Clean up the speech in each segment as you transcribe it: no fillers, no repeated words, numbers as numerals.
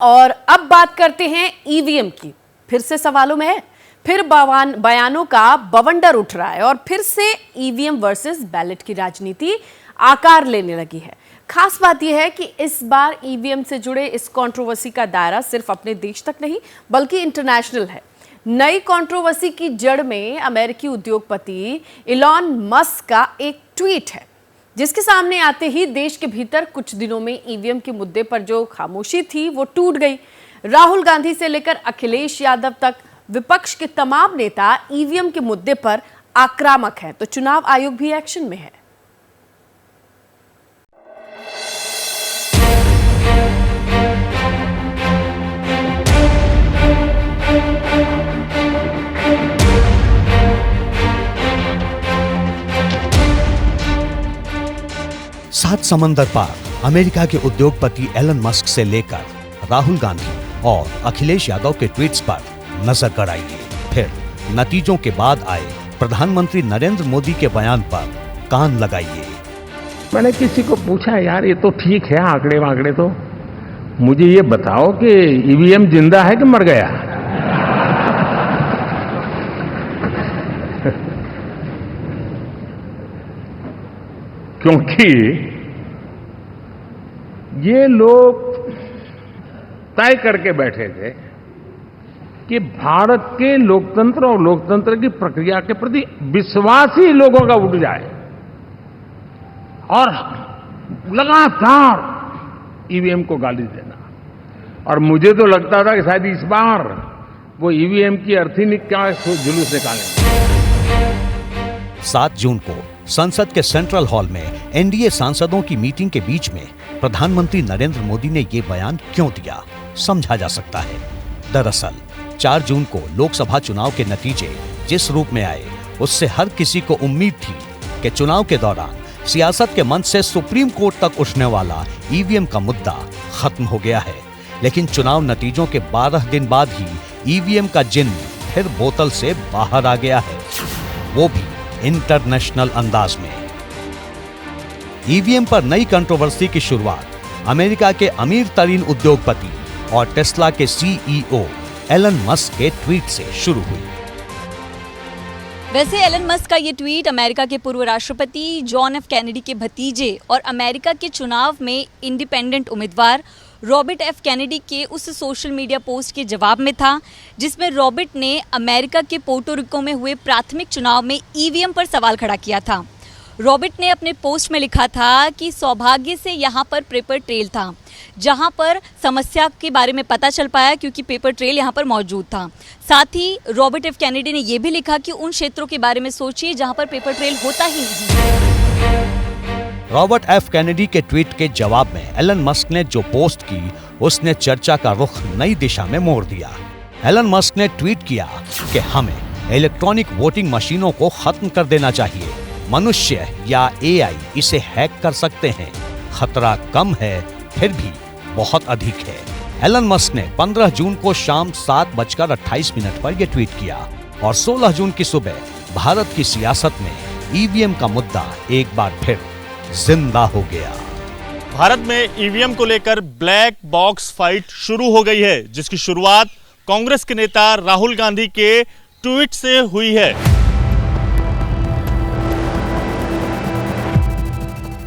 और अब बात करते हैं ईवीएम की। फिर से सवालों में है, फिर बयानों का बवंडर उठ रहा है और फिर से ईवीएम वर्सेस बैलेट की राजनीति आकार लेने लगी है। खास बात यह है कि इस बार ईवीएम से जुड़े इस कंट्रोवर्सी का दायरा सिर्फ अपने देश तक नहीं बल्कि इंटरनेशनल है। नई कंट्रोवर्सी की जड़ में अमेरिकी उद्योगपति इलॉन मस्क का एक ट्वीट है, जिसके सामने आते ही देश के भीतर कुछ दिनों में ईवीएम के मुद्दे पर जो खामोशी थी वो टूट गई। राहुल गांधी से लेकर अखिलेश यादव तक विपक्ष के तमाम नेता ईवीएम के मुद्दे पर आक्रामक हैं, तो चुनाव आयोग भी एक्शन में है। सात समंदर पार अमेरिका के उद्योगपति एलन मस्क से लेकर राहुल गांधी और अखिलेश यादव के ट्वीट्स पर नजर गड़ाइए। फिर नतीजों के बाद आए प्रधानमंत्री नरेंद्र मोदी के बयान पर कान लगाइए। मैंने किसी को पूछा, यार ये तो ठीक है आंकड़े वांकड़े, तो मुझे ये बताओ कि ईवीएम जिंदा है कि मर गया? क्योंकि ये लोग तय करके बैठे थे कि भारत के लोकतंत्र और लोकतंत्र की प्रक्रिया के प्रति विश्वास ही लोगों का उठ जाए, और लगातार ईवीएम को गाली देना। और मुझे तो लगता था कि शायद इस बार वो ईवीएम की अर्थी का जुलूस निकालेंगे। 7 जून को संसद के सेंट्रल हॉल में एनडीए सांसदों की मीटिंग के बीच में प्रधानमंत्री नरेंद्र मोदी ने ये बयान क्यों दिया, समझा जा सकता है। दरअसल 4 जून को लोकसभा चुनाव के नतीजे जिस रूप में आए, उससे हर किसी को उम्मीद थी कि चुनाव के दौरान सियासत के मंच से सुप्रीम कोर्ट तक उठने वाला ईवीएम का मुद्दा खत्म हो गया है। लेकिन चुनाव नतीजों के 12 दिन बाद ही ईवीएम का जिन्न फिर बोतल से बाहर आ गया है, वो भी इंटरनेशनल अंदाज में। ईवीएम पर नई कंट्रोवर्सी की शुरुआत अमेरिका के अमीर तरीन उद्योगपति और टेस्ला के सीईओ एलन मस्क के ट्वीट से शुरू हुई। वैसे एलन मस्क का ये ट्वीट अमेरिका के पूर्व राष्ट्रपति जॉन एफ कैनेडी के भतीजे और अमेरिका के चुनाव में इंडिपेंडेंट उम्मीदवार रॉबर्ट एफ कैनेडी के उस सोशल मीडिया पोस्ट के जवाब में था, जिसमें रॉबर्ट ने अमेरिका के पोर्टो रिको में हुए प्राथमिक चुनाव में ईवीएम पर सवाल खड़ा किया था। रॉबर्ट ने अपने पोस्ट में लिखा था कि सौभाग्य से यहाँ पर पेपर ट्रेल था, जहाँ पर समस्या के बारे में पता चल पाया क्योंकि पेपर ट्रेल यहाँ पर मौजूद था। साथ ही रॉबर्ट एफ कैनेडी ने यह भी लिखा कि उन क्षेत्रों के बारे में सोचिए जहाँ पर पेपर ट्रेल होता ही नहीं। रॉबर्ट एफ कैनेडी के ट्वीट के जवाब में एलन मस्क ने जो पोस्ट की, उसने चर्चा का रुख नई दिशा में मोड़ दिया। एलन मस्क ने ट्वीट किया कि हमें इलेक्ट्रॉनिक वोटिंग मशीनों को खत्म कर देना चाहिए। मनुष्य या एआई इसे हैक कर सकते हैं, खतरा कम है फिर भी बहुत अधिक है। एलन मस्क ने 15 जून को शाम 7:28 पर यह ट्वीट किया और 16 जून की सुबह भारत की सियासत में ईवीएम का मुद्दा एक बार फिर जिंदा हो गया। भारत में ईवीएम को लेकर ब्लैक बॉक्स फाइट शुरू हो गई है, जिसकी शुरुआत कांग्रेस के नेता राहुल गांधी के ट्वीट से हुई है।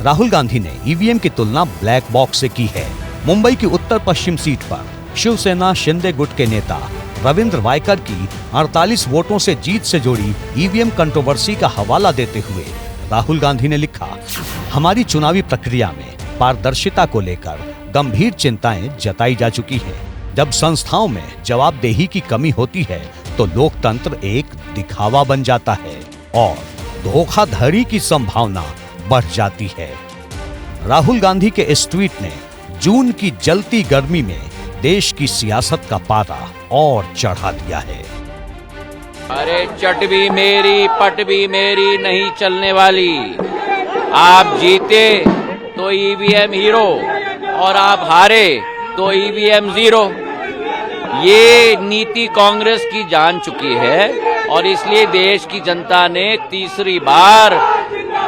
राहुल गांधी ने ईवीएम की तुलना ब्लैक बॉक्स से की है। मुंबई की उत्तर पश्चिम सीट पर शिवसेना शिंदे गुट के नेता रविंद्र वायकर की 48 वोटों से जीत से जुड़ी ईवीएम कंट्रोवर्सी का हवाला देते हुए राहुल गांधी ने लिखा, हमारी चुनावी प्रक्रिया में पारदर्शिता को लेकर गंभीर चिंताएं जताई जा चुकी है। जब संस्थाओं में जवाबदेही की कमी होती है तो लोकतंत्र एक दिखावा बन जाता है और धोखाधड़ी की संभावना बढ़ जाती है। राहुल गांधी के इस ट्वीट ने जून की जलती गर्मी में देश की सियासत का पारा और चढ़ा दिया है। अरे चट भी मेरी पट भी मेरी नहीं चलने वाली। आप जीते तो ईवीएम हीरो और आप हारे तो ईवीएम जीरो। ये नीति कांग्रेस की जान चुकी है और इसलिए देश की जनता ने तीसरी बार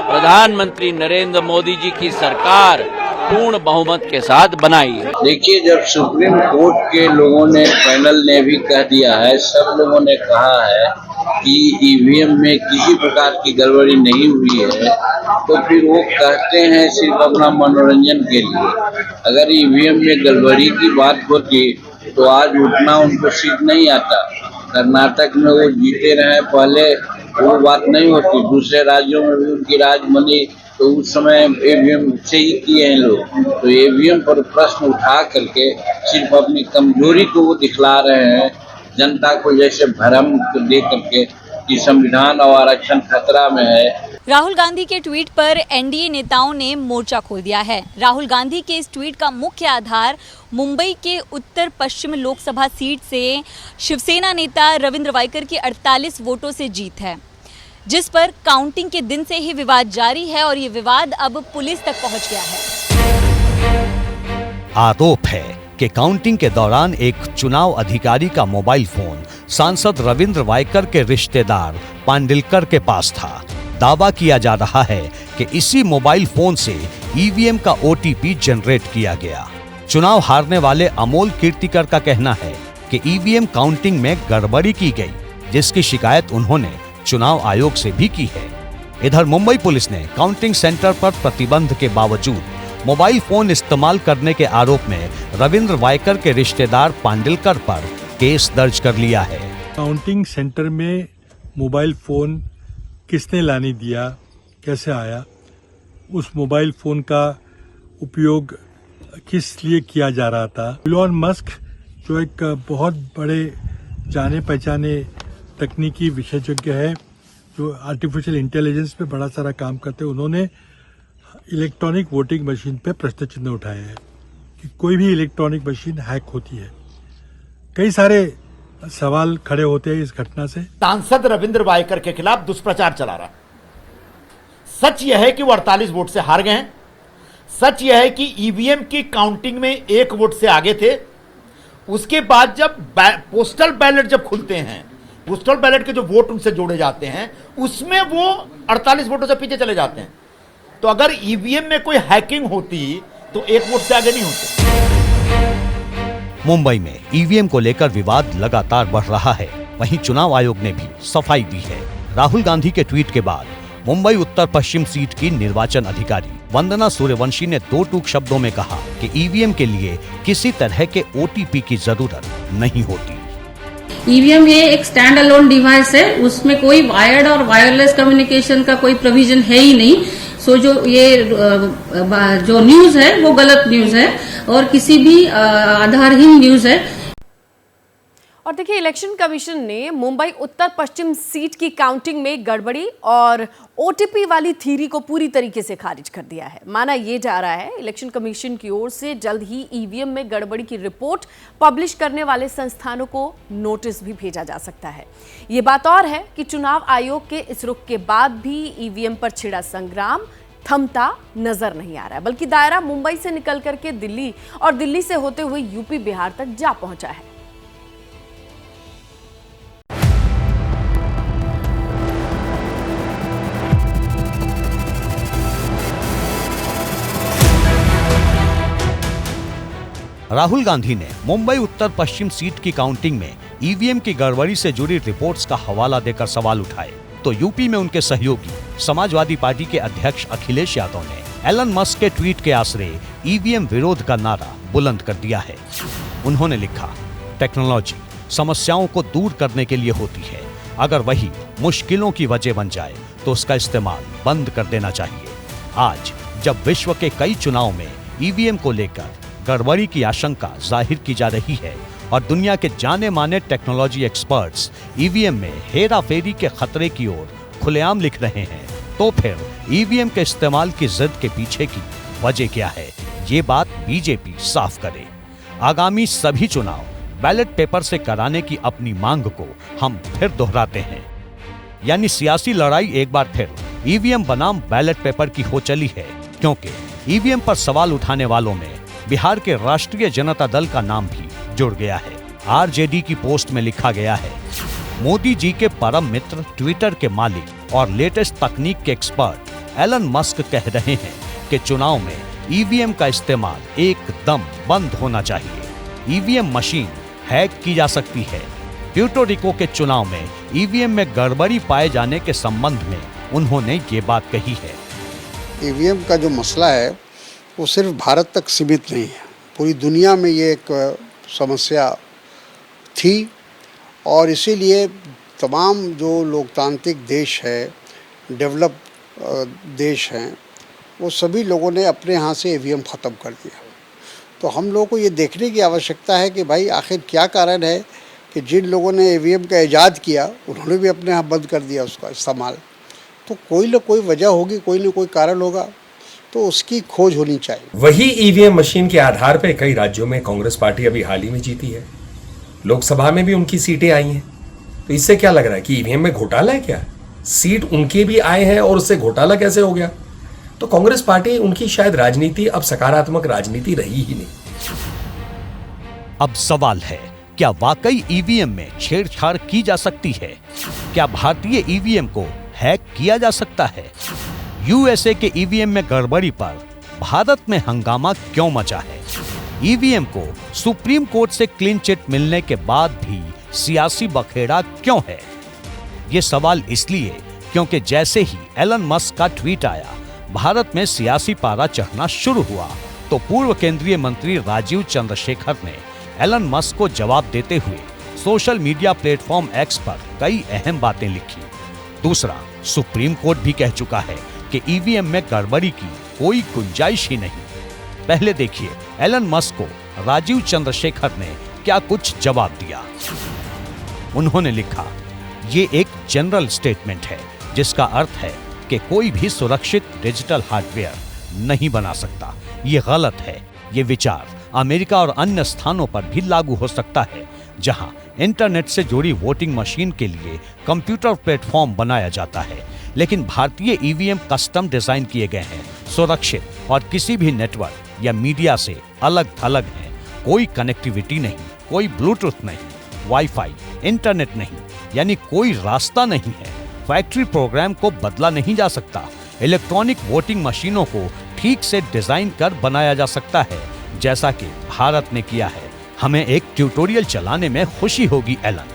प्रधानमंत्री नरेंद्र मोदी जी की सरकार पूर्ण बहुमत के साथ बनाई है। देखिए, जब सुप्रीम कोर्ट के लोगों ने, पैनल ने भी कह दिया है, सब लोगों ने कहा है कि ईवीएम में किसी प्रकार की गड़बड़ी नहीं हुई है, तो फिर वो कहते हैं सिर्फ अपना मनोरंजन के लिए। अगर ईवीएम में गड़बड़ी की बात होती तो आज उतना उनको सीट नहीं आता। कर्नाटक में वो जीते रहे पहले, वो बात नहीं होती। दूसरे राज्यों में भी उनकी राज बनी तो उस समय ईवीएम से ही किए हैं लोग। तो ईवीएम पर प्रश्न उठा करके सिर्फ अपनी कमजोरी को वो दिखला रहे हैं, जनता को जैसे भ्रम दे करके कि संविधान और आरक्षण खतरा में है। राहुल गांधी के ट्वीट पर एनडीए नेताओं ने मोर्चा खोल दिया है। राहुल गांधी के इस ट्वीट का मुख्य आधार मुंबई के उत्तर पश्चिम लोकसभा सीट से शिवसेना नेता रविंद्र वाइकर की 48 वोटों से जीत है, जिस पर काउंटिंग के दिन से ही विवाद जारी है और ये विवाद अब पुलिस तक पहुंच गया है। आरोप है कि काउंटिंग के दौरान एक चुनाव अधिकारी का मोबाइल फोन सांसद रविंद्र वाइकर के रिश्तेदार पांडिलकर के पास था। दावा किया जा रहा है कि इसी मोबाइल फोन से ईवीएम का ओटीपी जनरेट किया गया। चुनाव हारने वाले अमोल कीर्तिकर का कहना है कि ईवीएम काउंटिंग में गड़बड़ी की गई, जिसकी शिकायत उन्होंने चुनाव आयोग से भी की है। इधर मुंबई पुलिस ने काउंटिंग सेंटर पर प्रतिबंध के बावजूद मोबाइल फोन इस्तेमाल करने के आरोप में रविंद्र वाइकर के रिश्तेदार पांडिलकर पर केस दर्ज कर लिया है। काउंटिंग सेंटर में मोबाइल फोन किसने लाने दिया, कैसे आया, उस मोबाइल फोन का उपयोग किस लिए किया जा रहा था। इलॉन मस्क जो एक बहुत बड़े जाने पहचाने तकनीकी विशेषज्ञ है, जो आर्टिफिशियल इंटेलिजेंस पे बड़ा सारा काम करते हैं, उन्होंने इलेक्ट्रॉनिक वोटिंग मशीन पे प्रश्न चिन्ह उठाए हैं कि कोई भी इलेक्ट्रॉनिक मशीन हैक होती है। कई सारे सवाल खड़े होते हैं इस घटना से। सांसद रविंद्र वाइकर के खिलाफ दुष्प्रचार चला रहा। सच यह है कि वो 48 वोट से हार गए हैं। सच यह है कि ईवीएम की काउंटिंग में 1 वोट से आगे थे। उसके बाद जब पोस्टल बैलेट जब खुलते हैं, पोस्टल बैलेट के जो वोट उनसे जोड़े जाते हैं, उसमें वो 48 वोटों से पीछे चले जाते हैं। तो अगर ईवीएम में कोई हैकिंग होती तो 1 वोट से आगे नहीं होते। मुंबई में ईवीएम को लेकर विवाद लगातार बढ़ रहा है। वहीं चुनाव आयोग ने भी सफाई दी है। राहुल गांधी के ट्वीट के बाद मुंबई उत्तर पश्चिम सीट की निर्वाचन अधिकारी वंदना सूर्यवंशी ने 2 टूक शब्दों में कहा कि ईवीएम के लिए किसी तरह के ओटीपी की जरूरत नहीं होती। ईवीएम ये एक स्टैंड अलोन डिवाइस है, उसमें कोई वायर्ड और वायरलेस कम्युनिकेशन का कोई प्रोविजन है ही नहीं। सो जो न्यूज है वो गलत न्यूज है और किसी भी आधारहीन न्यूज है। और देखिए, इलेक्शन कमीशन ने मुंबई उत्तर पश्चिम सीट की काउंटिंग में गड़बड़ी और ओटीपी वाली थ्योरी को पूरी तरीके से खारिज कर दिया है। माना यह जा रहा है इलेक्शन कमीशन की ओर से जल्द ही ईवीएम में गड़बड़ी की रिपोर्ट पब्लिश करने वाले संस्थानों को नोटिस भी भेजा जा सकता है। ये बात और है कि चुनाव आयोग के इस रुख के बाद भी ईवीएम पर छिड़ा संग्राम थमता नजर नहीं आ रहा है, बल्कि दायरा मुंबई से निकल करके दिल्ली और दिल्ली से होते हुए यूपी बिहार तक जा पहुंचा है। राहुल गांधी ने मुंबई उत्तर पश्चिम सीट की काउंटिंग में ईवीएम की गड़बड़ी से जुड़ी रिपोर्ट्स का हवाला देकर सवाल उठाए, तो यूपी में उनके सहयोगी समाजवादी पार्टी के अध्यक्ष अखिलेश यादव ने एलन मस्क के ट्वीट के आसरे ईवीएम विरोध का नारा बुलंद कर दिया है। उन्होंने लिखा, टेक्नोलॉजी समस्याओं को दूर करने के लिए होती है, अगर वही मुश्किलों की वजह बन जाए तो उसका इस्तेमाल बंद कर देना चाहिए। आज जब विश्व के कई चुनाव में ईवीएम को लेकर गड़बड़ी की आशंका जाहिर की जा रही है और दुनिया के जाने माने टेक्नोलॉजी एक्सपर्ट्स ईवीएम में हेराफेरी के खतरे की ओर खुलेआम लिख रहे हैं, तो फिर ईवीएम के इस्तेमाल की जिद के पीछे की वजह क्या है, ये बात बीजेपी साफ करे। आगामी सभी चुनाव बैलेट पेपर से कराने की अपनी मांग को हम फिर दोहराते हैं। यानी सियासी लड़ाई एक बार फिर ईवीएम बनाम बैलेट पेपर की हो चली है, क्योंकि ईवीएम पर सवाल उठाने वालों में बिहार के राष्ट्रीय जनता दल का नाम भी जुड़ गया है। आरजेडी की पोस्ट में लिखा गया है, मोदी जी के परम मित्र, ट्विटर के मालिक और लेटेस्ट तकनीक के एक्सपर्ट एलन मस्क कह रहे हैं कि चुनाव में ईवीएम का इस्तेमाल एकदम बंद होना चाहिए। ईवीएम मशीन हैक की जा सकती है। प्यूर्टो रिको के चुनाव में ईवीएम में गड़बड़ी पाए जाने के संबंध में उन्होंने ये बात कही है। ईवीएम का जो मसला है वो सिर्फ भारत तक सीमित नहीं है, पूरी दुनिया में ये एक समस्या थी और इसीलिए तमाम जो लोकतांत्रिक देश है, डेवलप देश हैं, वो सभी लोगों ने अपने यहाँ से ईवीएम ख़त्म कर दिया। तो हम लोगों को ये देखने की आवश्यकता है कि भाई आखिर क्या कारण है कि जिन लोगों ने ईवीएम का ईजाद किया उन्होंने भी अपने यहाँ बंद कर दिया उसका इस्तेमाल। तो कोई ना कोई वजह होगी, कोई ना कोई कारण होगा, तो उसकी खोज होनी चाहिए। वही ईवीएम मशीन के आधार पर कई राज्यों में कांग्रेस पार्टी अभी हाल ही में जीती है, लोकसभा में भी उनकी सीटें आई हैं। तो इससे क्या लग रहा है कि ईवीएम में घोटाला है क्या? सीट उनके भी आए हैं और उससे घोटाला कैसे हो गया? तो कांग्रेस पार्टी, उनकी शायद राजनीति अब सकारात्मक राजनीति रही ही नहीं। अब सवाल है, क्या वाकई ईवीएम में छेड़छाड़ की जा सकती है? क्या भारतीय ईवीएम को हैक किया जा सकता है? यूएसए के ईवीएम में गड़बड़ी पर भारत में हंगामा क्यों मचा है? ईवीएम को सुप्रीम कोर्ट से क्लीन चिट मिलने के बाद भी सियासी बखेड़ा क्यों है? ये सवाल इसलिए क्योंकि जैसे ही एलन मस्क का ट्वीट आया, भारत में सियासी पारा चढ़ना शुरू हुआ तो पूर्व केंद्रीय मंत्री राजीव चंद्रशेखर ने एलन मस्क को जवाब देते हुए सोशल मीडिया प्लेटफॉर्म एक्स पर कई अहम बातें लिखी। दूसरा, सुप्रीम कोर्ट भी कह चुका है कि ईवीएम में गड़बड़ी की कोई गुंजाइश ही नहीं। पहले देखिए एलन मस्क को राजीव चंद्रशेखर ने क्या कुछ जवाब दिया। उन्होंने लिखा, ये एक जनरल स्टेटमेंट है जिसका अर्थ है कि कोई भी सुरक्षित डिजिटल हार्डवेयर नहीं बना सकता। ये गलत है। ये विचार अमेरिका और अन्य स्थानों पर भी लागू हो सकता है जहां इंटरनेट से जुड़ी वोटिंग मशीन के लिए कंप्यूटर प्लेटफॉर्म बनाया जाता है। लेकिन भारतीय ईवीएम कस्टम डिजाइन किए गए हैं, सुरक्षित और किसी भी नेटवर्क या मीडिया से अलग थलग हैं। कोई कनेक्टिविटी नहीं, कोई ब्लूटूथ नहीं, वाईफाई, इंटरनेट नहीं, यानी कोई रास्ता नहीं है। फैक्ट्री प्रोग्राम को बदला नहीं जा सकता। इलेक्ट्रॉनिक वोटिंग मशीनों को ठीक से डिजाइन कर बनाया जा सकता है जैसा कि भारत ने किया है। हमें एक ट्यूटोरियल चलाने में खुशी होगी एलन।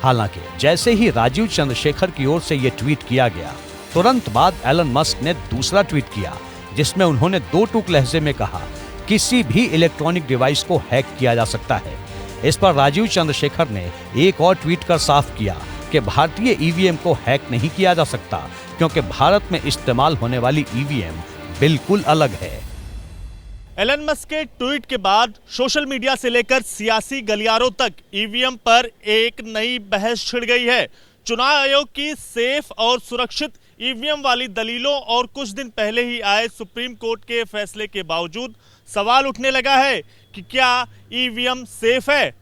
हालांकि जैसे ही राजीव चंद्रशेखर की ओर से यह ट्वीट किया गया, तुरंत बाद एलन मस्क ने दूसरा ट्वीट किया जिसमें उन्होंने दो टूक लहजे में कहा, किसी भी इलेक्ट्रॉनिक डिवाइस को हैक किया जा सकता है। इस पर राजीव चंद्रशेखर ने एक और ट्वीट कर साफ किया कि भारतीय ईवीएम को हैक नहीं किया जा सकता क्योंकि भारत में इस्तेमाल होने वाली ईवीएम बिल्कुल अलग है। एलन मस्क के ट्वीट के बाद सोशल मीडिया से लेकर सियासी गलियारों तक ईवीएम पर एक नई बहस छिड़ गई है। चुनाव आयोग की सेफ और सुरक्षित ईवीएम वाली दलीलों और कुछ दिन पहले ही आए सुप्रीम कोर्ट के फैसले के बावजूद सवाल उठने लगा है कि क्या ईवीएम सेफ है।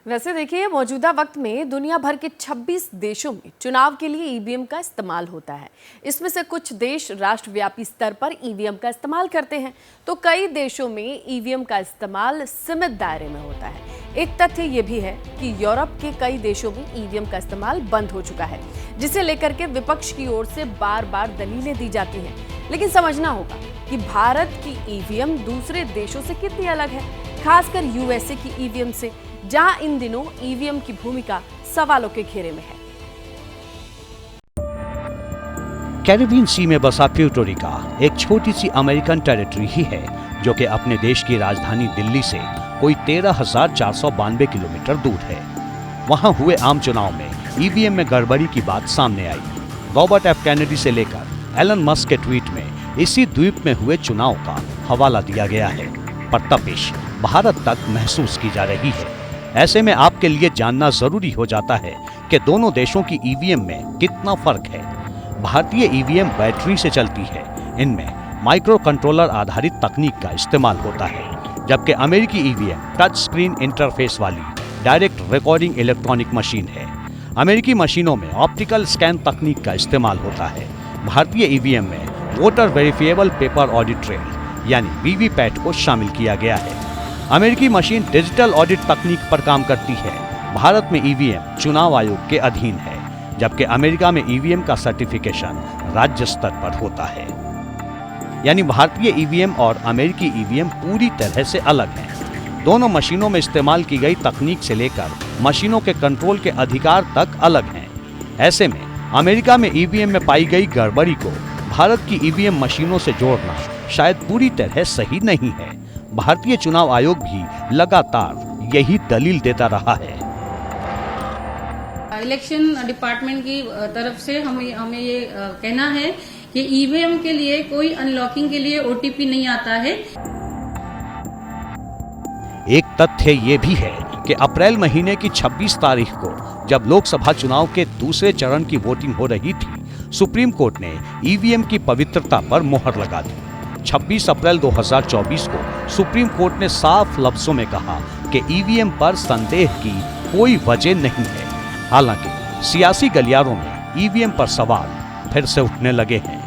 वैसे देखिए, मौजूदा वक्त में दुनिया भर के 26 देशों में चुनाव के लिए ईवीएम का इस्तेमाल होता है। इसमें से कुछ देश राष्ट्रव्यापी स्तर पर ईवीएम का इस्तेमाल करते हैं, तो कई देशों में ईवीएम का इस्तेमाल सीमित दायरे में होता है। एक तथ्य ये भी है कि यूरोप के कई देशों में ईवीएम का इस्तेमाल बंद हो चुका है, जिसे लेकर के विपक्ष की ओर से बार बार दलीलें दी जाती हैं। लेकिन समझना होगा कि भारत की ईवीएम दूसरे देशों से कितनी अलग है, खासकर यूएसए की ईवीएम से, जहां इन दिनों ईवीएम की भूमिका सवालों के घेरे में है। कैरिबियन सी में बसा प्यूर्टो रिको एक छोटी सी अमेरिकन टेरिटरी ही है जो कि अपने देश की राजधानी दिल्ली से कोई 13,492 किलोमीटर दूर है। वहां हुए आम चुनाव में ईवीएम में गड़बड़ी की बात सामने आई। रॉबर्ट एफ कैनेडी से लेकर एलन मस्क के ट्वीट में इसी द्वीप में हुए चुनाव का हवाला दिया गया है, पर तपिश भारत तक महसूस की जा रही है। ऐसे में आपके लिए जानना जरूरी हो जाता है कि दोनों देशों की ईवीएम में कितना फर्क है। भारतीय ईवीएम बैटरी से चलती है, इनमें माइक्रो कंट्रोलर आधारित तकनीक का इस्तेमाल होता है, जबकि अमेरिकी ईवीएम टच स्क्रीन इंटरफेस वाली डायरेक्ट रिकॉर्डिंग इलेक्ट्रॉनिक मशीन है। अमेरिकी मशीनों में ऑप्टिकल स्कैन तकनीक का इस्तेमाल होता है। भारतीय ईवीएम में voter verifiable paper audit trail यानी वीवीपैट को शामिल किया गया है। अमेरिकी मशीन डिजिटल ऑडिट तकनीक पर काम करती है। भारत में ईवीएम चुनाव आयोग के अधीन है, जबकि अमेरिका में ईवीएम का सर्टिफिकेशन राज्य स्तर पर होता है। यानी भारतीय ईवीएम और अमेरिकी ईवीएम पूरी तरह से अलग हैं। दोनों मशीनों में इस्तेमाल की गई तकनीक से लेकर मशीनों के कंट्रोल के अधिकार तक अलग हैं। ऐसे में अमेरिका में ईवीएम में पाई गई गड़बड़ी को भारत की ईवीएम मशीनों से जोड़ना शायद पूरी तरह सही नहीं है। भारतीय चुनाव आयोग भी लगातार यही दलील देता रहा है। इलेक्शन डिपार्टमेंट की तरफ से हमें ये कहना है कि ईवीएम के लिए कोई अनलॉकिंग के लिए ओटीपी नहीं आता है। एक तथ्य ये भी है कि अप्रैल महीने की 26 तारीख को जब लोकसभा चुनाव के दूसरे चरण की वोटिंग हो रही थी, सुप्रीम कोर्ट ने ईवीएम की पवित्रता पर मुहर लगा दी। 26 अप्रैल 2024 को सुप्रीम कोर्ट ने साफ लफ्जों में कहा कि ईवीएम पर संदेह की कोई वजह नहीं है। हालांकि सियासी गलियारों में ईवीएम पर सवाल फिर से उठने लगे हैं।